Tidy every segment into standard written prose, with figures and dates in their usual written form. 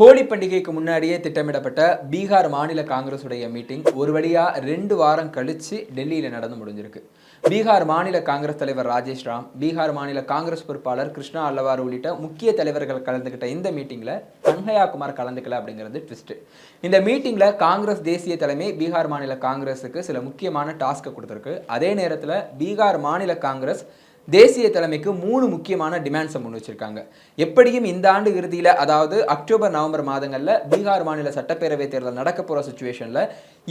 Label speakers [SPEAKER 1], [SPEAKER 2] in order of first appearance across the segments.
[SPEAKER 1] ஹோலி பண்டிகைக்கு முன்னாடியே திட்டமிடப்பட்ட பீகார் மாநில காங்கிரஸ் உடைய மீட்டிங் ஒரு வழியா 2 வாரம் கழிச்சு டெல்லியில நடந்து முடிஞ்சிருக்கு. பீகார் மாநில காங்கிரஸ் தலைவர் ராஜேஷ் ராம், பீகார் மாநில காங்கிரஸ் பொறுப்பாளர் கிருஷ்ணா அல்லவார் உள்ளிட்ட முக்கிய தலைவர்கள் கலந்துகிட்ட இந்த மீட்டிங்ல கன்ஹையா குமார் கலந்துக்கல அப்படிங்கிறது ட்விஸ்ட். இந்த மீட்டிங்ல காங்கிரஸ் தேசிய தலைமை பீகார் மாநில காங்கிரஸுக்கு சில முக்கியமான டாஸ்க்கை கொடுத்திருக்கு. அதே நேரத்தில் பீகார் மாநில காங்கிரஸ் தேசிய தலைமைக்கு 3 முக்கியமான டிமாண்ட்ஸை முன் வச்சிருக்காங்க. எப்படியும் இந்த ஆண்டு இறுதியில், அதாவது அக்டோபர் நவம்பர் மாதங்களில் பீகார் மாநில சட்டப்பேரவை தேர்தல் நடக்க போகிற சுச்சுவேஷனில்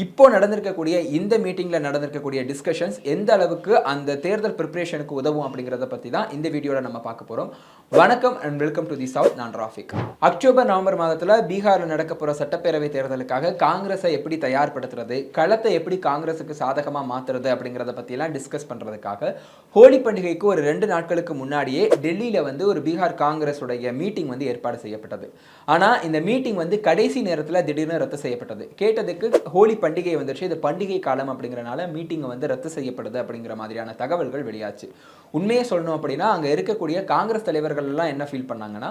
[SPEAKER 1] இப்போ நடந்திருக்கக்கூடிய இந்த மீட்டிங்கில் நடந்திருக்கக்கூடிய டிஸ்கஷன்ஸ் எந்த அளவுக்கு அந்த தேர்தல் ப்ரிப்பரேஷனுக்கு உதவும் அப்படிங்கிறத பற்றி தான் இந்த வீடியோவில் நம்ம பார்க்க போகிறோம். வணக்கம் and welcome to the south. நான் ராஃபிக். அக்டோபர் நவம்பர் மாதத்தில் பீகாரில் நடக்க போகிற சட்டப்பேரவை தேர்தலுக்காக காங்கிரஸை எப்படி தயார்படுத்துறது, களத்தை எப்படி காங்கிரஸுக்கு சாதகமாக மாற்றுறது அப்படிங்கிறத பற்றியெல்லாம் டிஸ்கஸ் பண்ணுறதுக்காக ஹோலி பண்டிகைக்கு ஒரு 2 நாட்களுக்கு முன்னாடியே டெல்லியில் ஒரு பீகார் காங்கிரஸ் உடைய மீட்டிங் ஏற்பாடு செய்யப்பட்டது. ஆனால் இந்த மீட்டிங் கடைசி நேரத்தில் திடீர்னு ரத்து செய்யப்பட்டது. கேட்டதுக்கு ஹோலி பண்டிகை வந்துருச்சு, இது பண்டிகை காலம் அப்படிங்கிறனால மீட்டிங் ரத்து செய்யப்படுது அப்படிங்கிற மாதிரியான தகவல்கள் வெளியாச்சு. உண்மையை சொல்லணும் அப்படின்னா அங்கே இருக்கக்கூடிய காங்கிரஸ் தலைவர்கள் எல்லாம் என்ன ஃபீல் பண்ணாங்கன்னா,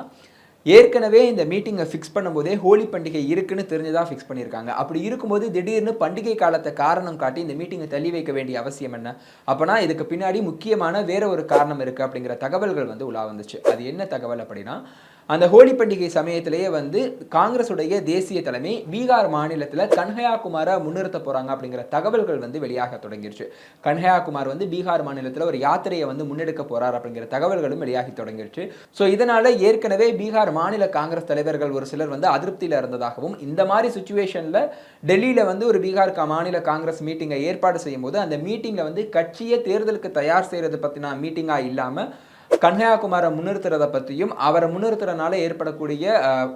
[SPEAKER 1] ஏற்கனவே இந்த மீட்டிங்கை ஃபிக்ஸ் பண்ணும்போதே ஹோலி பண்டிகை இருக்குன்னு தெரிஞ்சுதான் ஃபிக்ஸ் பண்ணியிருக்காங்க. அப்படி இருக்கும்போது திடீர்னு பண்டிகை காலத்தை காரணம் காட்டி இந்த மீட்டிங்கை தள்ளி வைக்க வேண்டிய அவசியம் என்ன? அப்போனா இதுக்கு பின்னாடி முக்கியமான வேற ஒரு காரணம் இருக்குது அப்படிங்கிற தகவல்கள் உலா வந்துச்சு. அது என்ன தகவல் அப்படின்னா, அந்த ஹோலி பண்டிகை சமயத்திலேயே காங்கிரஸ் உடைய தேசிய தலைமை பீகார் மாநிலத்தில் கன்ஹையா குமாரை முன்னிறுத்த போகிறாங்க அப்படிங்கிற தகவல்கள் வெளியாக தொடங்கிருச்சு. கன்ஹையா குமார் பீகார் மாநிலத்தில் ஒரு யாத்திரையை முன்னெடுக்க போகிறார் அப்படிங்கிற தகவல்களும் வெளியாகி தொடங்கிருச்சு. ஸோ இதனால் ஏற்கனவே பீகார் மாநில காங்கிரஸ் தலைவர்கள் ஒரு சிலர் அதிருப்தியில் இருந்ததாகவும், இந்த மாதிரி சுச்சுவேஷனில் டெல்லியில் ஒரு பீகார் மாநில காங்கிரஸ் மீட்டிங்கை ஏற்பாடு செய்யும் போது அந்த மீட்டிங்கில் கட்சியை தேர்தலுக்கு தயார் செய்கிறது பற்றின மீட்டிங்காக இல்லாமல் கன்ஹையா குமாரை முன்னிறுத்துறதை பற்றியும் அவரை முன்னிறுத்துறதுனால ஏற்படக்கூடிய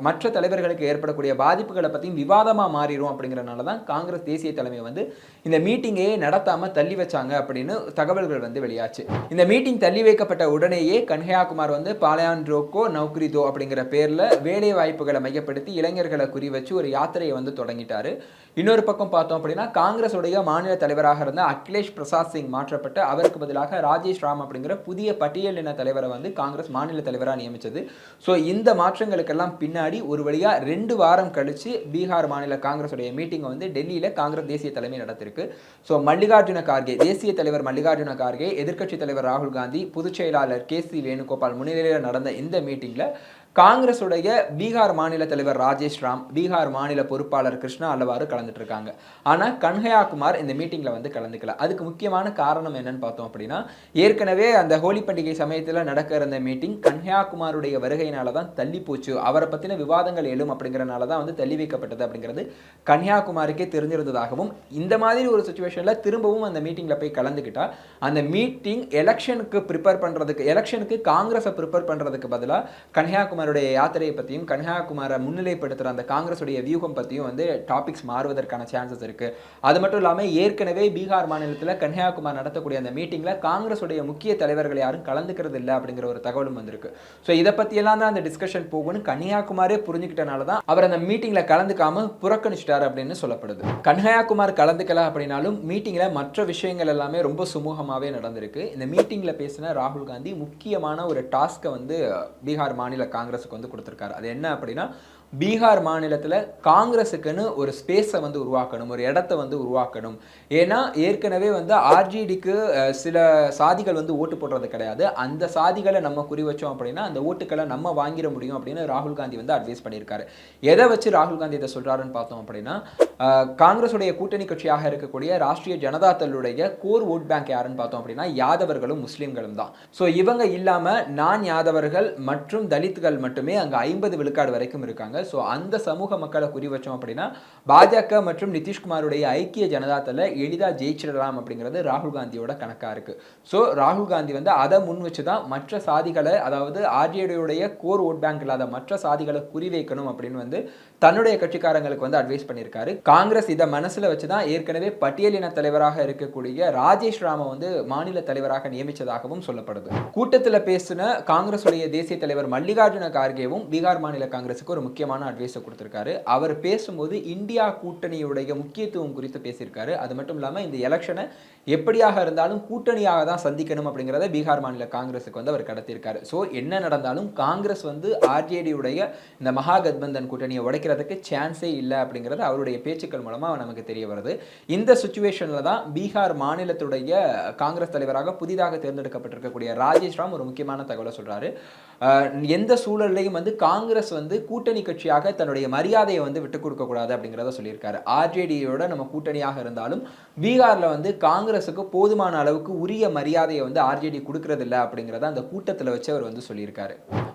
[SPEAKER 1] மற்ற தலைவர்களுக்கு ஏற்படக்கூடிய பாதிப்புகளை பற்றியும் விவாதமாக மாறிடும் அப்படிங்கிறனால தான் காங்கிரஸ் தேசிய தலைமை இந்த மீட்டிங்கையே நடத்தாமல் தள்ளி வச்சாங்க அப்படின்னு தகவல்கள் வெளியாச்சு. இந்த மீட்டிங் தள்ளி வைக்கப்பட்ட உடனேயே கன்ஹையா குமார் பாலயான் ரோக்கோ நௌக்ரி தோ அப்படிங்கிற பேரில் வேலை வாய்ப்புகளை மையப்படுத்தி இளைஞர்களை குறி வச்சு ஒரு யாத்திரையை தொடங்கிட்டாரு. இன்னொரு பக்கம் பார்த்தோம் அப்படின்னா, காங்கிரஸ் உடைய மாநில தலைவராக இருந்த அகிலேஷ் பிரசாத் சிங் மாற்றப்பட்டு அவருக்கு பதிலாக ராஜேஷ் ராம் அப்படிங்கிற புதிய பட்டியலின தலைவரை காங்கிரஸ் மாநில தலைவராக நியமித்தது. ஸோ இந்த மாற்றங்களுக்கெல்லாம் பின்னாடி ஒரு வழியாக 2 வாரம் கழிச்சு பீகார் மாநில காங்கிரஸ் உடைய மீட்டிங்கை டெல்லியில் காங்கிரஸ் தேசிய தலைமை நடத்திருக்கு. ஸோ மல்லிகார்ஜுன கார்கே, தேசிய தலைவர் மல்லிகார்ஜுன கார்கே, எதிர்க்கட்சி தலைவர் ராகுல் காந்தி, பொதுச் செயலாளர் KC வேணுகோபால் முன்னிலையில் நடந்த இந்த மீட்டிங்கில் காங்கிரஸ் உடைய பீகார் மாநில தலைவர் ராஜேஷ் ராம், பீகார் மாநில பொறுப்பாளர் கிருஷ்ணா அல்லவாறு கலந்துட்டு இருக்காங்க. ஆனால் கன்ஹையா குமார் இந்த மீட்டிங்கில் கலந்துக்கல. அதுக்கு முக்கியமான காரணம் என்னன்னு பார்த்தோம் அப்படின்னா, ஏற்கனவே அந்த ஹோலி பண்டிகை சமயத்தில் நடக்க இருந்த மீட்டிங் கன்ஹையா குமாருடைய வருகையினால தான் தள்ளி போச்சு, அவரை பற்றின விவாதங்கள் எழும் அப்படிங்கிறனால தான் தள்ளி வைக்கப்பட்டது அப்படிங்கிறது கன்ஹையா குமாருக்கே தெரிஞ்சிருந்ததாகவும், இந்த மாதிரி ஒரு சுச்சுவேஷனில் திரும்பவும் அந்த மீட்டிங்கில் போய் கலந்துக்கிட்டா அந்த மீட்டிங் எலெக்ஷனுக்கு ப்ரிப்பேர் பண்ணுறதுக்கு, எலெக்ஷனுக்கு காங்கிரஸை ப்ரிப்பேர் பண்ணுறதுக்கு பதிலாக கன்ஹையா குமாருடைய யாத்திரையை பற்றியும் கன்ஹையா குமாரை முன்னிலைப்படுத்துகிற அந்த காங்கிரஸுடைய வியூகம் பற்றியும் டாபிக்ஸ் மாறுவதற்கான சான்சஸ் இருக்குது. அது மட்டும் இல்லாமல் ஏற்கனவே பீகார் மாநிலத்தில் கன்ஹையா குமார் நடத்தக்கூடிய அந்த மீட்டிங்கில் காங்கிரஸுடைய முக்கிய தலைவர்கள் யாரும் கலந்துக்கிறது இல்லை அப்படிங்கிற ஒரு தகவலும் வந்திருக்கு. ஸோ இதை பற்றியெல்லாம் தான் அந்த டிஸ்கஷன் போகும்னு கன்ஹையா குமாரே புரிஞ்சுக்கிட்டனால தான் அவர் அந்த மீட்டிங்கில் கலந்துக்காம புறக்கணிச்சிட்டார் அப்படின்னு சொல்லப்படுது. கன்ஹையா குமார் கலந்துக்கல அப்படின்னாலும் மீட்டிங்கில் மற்ற விஷயங்கள் எல்லாமே ரொம்ப சுமூகமாகவே நடந்திருக்கு. இந்த மீட்டிங்கில் பேசின ராகுல் காந்தி முக்கியமான ஒரு டாஸ்க்கை பீகார் மாநில காங்கிரஸுக்கு கொடுத்திருக்காரு. அது என்ன அப்படின்னா, பீகார் மாநிலத்தில் காங்கிரஸுக்குன்னு ஒரு ஸ்பேஸை உருவாக்கணும், ஒரு இடத்த உருவாக்கணும். ஏன்னா ஏற்கனவே ஆர்ஜேடிக்கு சில சாதிகள் ஓட்டு போடுறது கிடையாது. அந்த சாதிகளை நம்ம குறி வச்சோம் அப்படின்னா அந்த ஓட்டுக்களை நம்ம வாங்கிட முடியும் அப்படின்னு ராகுல் காந்தி அட்வைஸ் பண்ணியிருக்காரு. எதை வச்சு ராகுல் காந்தி இதை சொல்றாருன்னு பார்த்தோம் அப்படின்னா, காங்கிரஸுடைய கூட்டணி கட்சியாக இருக்கக்கூடிய ராஷ்டிரிய ஜனதா தளுடைய கோர் ஓட் பேங்க் யாருன்னு பார்த்தோம் அப்படின்னா யாதவர்களும் முஸ்லீம்களும் தான். ஸோ இவங்க இல்லாமல் நான் யாதவர்கள் மற்றும் தலித்துகள் மட்டுமே அங்கே 50 விழுக்காடு வரைக்கும் இருக்காங்க. ஸோ அந்த சமூக மக்களை குறி வச்சோம் அப்படின்னா பாஜக மற்றும் நிதிஷ்குமாருடைய ஐக்கிய ஜனதாதள எளிதாக ஜெயிச்சிடலாம் அப்படிங்கிறது ராகுல் காந்தியோட கணக்காக இருக்கு. ஸோ ராகுல் காந்தி அதை முன் வச்சு தான் மற்ற சாதிகளை, அதாவது ஆர்ஜேடியுடைய கோர் ஓட் பேங்க் இல்லாத மற்ற சாதிகளை குறி வைக்கணும் அப்படின்னு தன்னுடைய கட்சிக்காரங்களுக்கு அட்வைஸ் பண்ணியிருக்காரு. காங்கிரஸ் இதை மனசுல வச்சு தான் ஏற்கனவே பட்டியலின தலைவராக இருக்கக்கூடிய ராஜேஷ் ராம மாநில தலைவராக நியமித்ததாகவும் சொல்லப்படுது. கூட்டத்தில் பேசின காங்கிரஸ் உடைய தேசிய தலைவர் மல்லிகார்ஜுன கார்கேவும் பீகார் மாநில காங்கிரஸுக்கு ஒரு முக்கியமான முக்கியமான அட்வைஸை கொடுத்திருக்காரு. அவர் பேசும்போது இந்தியா கூட்டணியுடைய முக்கியத்துவம் குறித்து பேசியிருக்காரு. அது மட்டும் இல்லாம இந்த எலெக்ஷனை எப்படியாக இருந்தாலும் கூட்டணியாக தான் சந்திக்கணும் அப்படிங்கிறத பீகார் மாநில காங்கிரஸுக்கு வந்து அவர் கடத்தியிருக்காரு. ஸோ என்ன நடந்தாலும் காங்கிரஸ் வந்து ஆர்ஜேடியுடைய இந்த மகாகத்பந்தன் கூட்டணியை உடைக்கிறதுக்கு சான்ஸே இல்லை அப்படிங்கிறது அவருடைய பேச்சுக்கள் மூலமாக நமக்கு தெரிய வருது. இந்த சுச்சுவேஷனில் தான் பீகார் மாநிலத்துடைய காங்கிரஸ் தலைவராக புதிதாக தேர்ந்தெடுக்கப்பட்டிருக்கக்கூடிய ராஜேஷ் ராம் ஒரு முக்கியமான தகவலை சொல்றாரு. எந்த சூழல்லையும் வந்து காங்கிரஸ் வந்து கூட்டணி கட்சியாக தன்னுடைய மரியாதையை வந்து விட்டுக் கொடுக்க கூடாது அப்படிங்கிறத சொல்லியிருக்காரு. ஆர்ஜேடியோட நம்ம கூட்டணியாக இருந்தாலும் பீகார்ல வந்து காங்கிரஸுக்கு போதுமான அளவுக்கு உரிய மரியாதையை வந்து ஆர்ஜேடி கொடுக்கறது இல்லை அப்படிங்கிறத அந்த கூட்டத்தில் வச்சு அவர் வந்து சொல்லியிருக்காரு.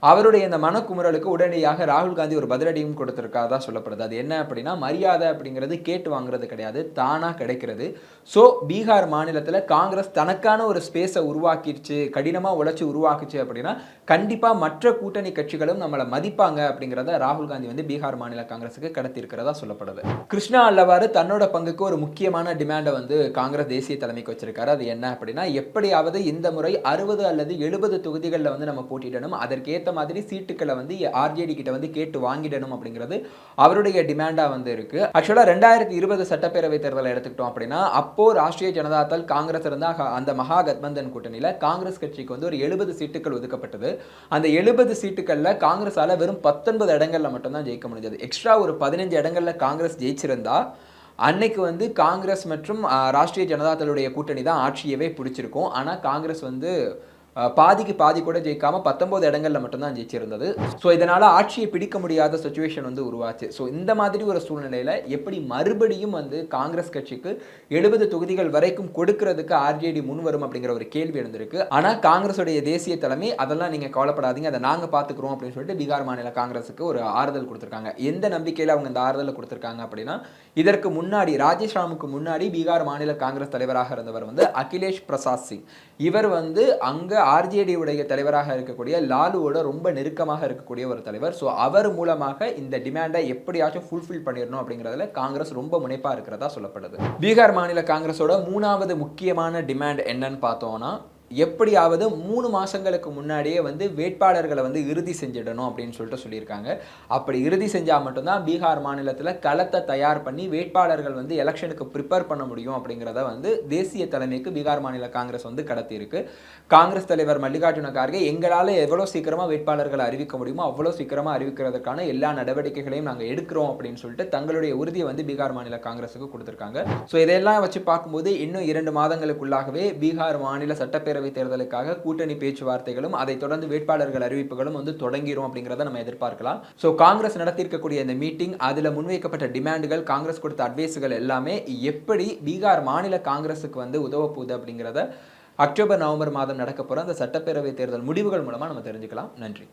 [SPEAKER 1] அவருடைய இந்த மனக்குமுறலுக்கு உடனடியாக ராகுல் காந்தி ஒரு பதிலடியும் கொடுத்திருக்காதா சொல்லப்படுது. அது என்ன அப்படின்னா, மரியாதை அப்படிங்கிறது கேட்டு வாங்குறது கிடையாது, தானா கிடைக்கிறது. ஸோ பீகார் மாநிலத்தில் காங்கிரஸ் தனக்கான ஒரு ஸ்பேஸை உருவாக்கிடுச்சு, கடினமாக உழைச்சி உருவாக்குச்சு அப்படின்னா கண்டிப்பா மற்ற கூட்டணி கட்சிகளும் நம்மளை மதிப்பாங்க அப்படிங்கிறத ராகுல் காந்தி வந்து பீகார் மாநில காங்கிரஸுக்கு கடத்தியிருக்கிறதா சொல்லப்படுது. கிருஷ்ணா அல்லவாறு தன்னோட பங்குக்கு ஒரு முக்கியமான டிமாண்டை வந்து காங்கிரஸ் தேசிய தலைமைக்கு வச்சிருக்காரு. அது என்ன அப்படின்னா, எப்படியாவது இந்த முறை 60 அல்லது 70 தொகுதிகளில் வந்து நம்ம போட்டியிடணும், அதற்கேற்ற மாதிரி சீட்டுக்களை வந்து ஆர்ஜேடி கிட்ட வந்து கேட்டு வாங்கிடணும் அப்படிங்கிறது அவருடைய டிமாண்டா வந்து இருக்கு. ஆக்சுவலா 2020 சட்டப்பேரவை தேர்தலை எடுத்துக்கிட்டோம் அப்படின்னா, அப்போ ராஷ்டிரிய ஜனதா தள் காங்கிரஸ் இருந்தா அந்த மகா கத்பந்தன் கூட்டணியில காங்கிரஸ் கட்சிக்கு வந்து ஒரு 70 சீட்டுகள் ஒதுக்கப்பட்டது. அந்த 70 சீட்டுகள்ல காங்கிரஸால வெறும் 19 இடங்கள்ல மட்டும்தான் ஜெயிக்க முடிஞ்சது. எக்ஸ்ட்ரா ஒரு 15 இடங்கள்ல காங்கிரஸ் ஜெயிச்சிருந்தா அன்னைக்கு வந்து காங்கிரஸ் மற்றும் ராஷ்டிரிய ஜனதா தளுடைய கூட்டணி தான் ஆட்சியவே பிடிச்சிருக்கும். ஆனால் காங்கிரஸ் வந்து பாதிக்கு பாதி கூட ஜெயிக்காம 19 இடங்கள்ல மட்டும்தான் ஜெயிச்சிருந்தது. ஸோ இதனால ஆட்சியை பிடிக்க முடியாத சுச்சுவேஷன் வந்து உருவாச்சு. ஸோ இந்த மாதிரி ஒரு சூழ்நிலையில எப்படி மறுபடியும் வந்து காங்கிரஸ் கட்சிக்கு 70 தொகுதிகள் வரைக்கும் கொடுக்கறதுக்கு ஆர்ஜேடி முன் வரும் அப்படிங்கிற ஒரு கேள்வி இருந்திருக்கு. ஆனா காங்கிரஸுடைய தேசிய தலைமை அதெல்லாம் நீங்க கவலைப்படாதீங்க, அதை நாங்க பாத்துக்கிறோம் அப்படின்னு சொல்லிட்டு பீகார் மாநில காங்கிரஸுக்கு ஒரு ஆறுதல் கொடுத்திருக்காங்க. எந்த நம்பிக்கையில அவங்க இந்த ஆறுதலை கொடுத்திருக்காங்க அப்படின்னா, இதற்கு முன்னாடி ராஜேஷ் ராமுக்கு முன்னாடி பீகார் மாநில காங்கிரஸ் தலைவராக இருந்தவர் வந்து அகிலேஷ் பிரசாத் சிங். இவர் வந்து அங்க ஆர்ஜேடி உடைய தலைவராக இருக்கக்கூடிய லாலுவோட ரொம்ப நெருக்கமாக இருக்கக்கூடிய ஒரு தலைவர். ஸோ அவர் மூலமாக இந்த டிமாண்டை எப்படியாச்சும் ஃபுல்ஃபில் பண்ணிடணும் அப்படிங்கிறதுல காங்கிரஸ் ரொம்ப முனைப்பா இருக்கிறதா சொல்லப்படுது. பீகார் மாநில காங்கிரஸோட 3வது முக்கியமான டிமாண்ட் என்னன்னு பார்த்தோம்னா, எப்படியாவது 3 மாசங்களுக்கு முன்னாடியே வந்து வேட்பாளர்களை வந்து இறுதி செஞ்சிடணும் அப்படின்னு சொல்லிட்டு சொல்லியிருக்காங்க. அப்படி இறுதி செஞ்சால் மட்டும்தான் பீகார் மாநிலத்தில் களத்தை தயார் பண்ணி வேட்பாளர்கள் வந்து எலெக்ஷனுக்கு ப்ரிப்பேர் பண்ண முடியும் அப்படிங்கிறத வந்து தேசிய தலைமைக்கு பீகார் மாநில காங்கிரஸ் வந்து கடத்தியிருக்கு. காங்கிரஸ் தலைவர் மல்லிகார்ஜுன கார்கே எங்களால் எவ்வளோ சீக்கிரமாக வேட்பாளர்களை அறிவிக்க முடியுமோ அவ்வளோ சீக்கிரமாக அறிவிக்கிறதுக்கான எல்லா நடவடிக்கைகளையும் நாங்கள் எடுக்கிறோம் அப்படின்னு சொல்லிட்டு தங்களுடைய உறுதியை வந்து பீகார் மாநில காங்கிரஸுக்கு கொடுத்துருக்காங்க. ஸோ இதெல்லாம் வச்சு பார்க்கும்போது இன்னும் 2 மாதங்களுக்குள்ளாகவே பீகார் மாநில சட்டப்பேரவை தேர்தலுக்காக கூட்டணி பேச்சுவார்த்தைகளும் அதை தொடர்ந்து வேட்பாளர்கள் அறிவிப்புகளும் வந்து தொடங்கிரும் அப்படிங்கிறத நம்ம எதிர்பார்க்கலாம். ஸோ காங்கிரஸ் நடத்தியிருக்கக்கூடிய இந்த மீட்டிங், அதில் முன்வைக்கப்பட்ட டிமாண்டுகள், காங்கிரஸ் கொடுத்த அட்வைஸுகள் எல்லாமே எப்படி பீகார் மாநில காங்கிரஸுக்கு வந்து உதவ போகுது அப்படிங்கிறத அக்டோபர் நவம்பர் மாதம் நடக்க போகிற அந்த சட்டப்பேரவை தேர்தல் முடிவுகள் மூலமாக நம்ம தெரிஞ்சுக்கலாம். நன்றி.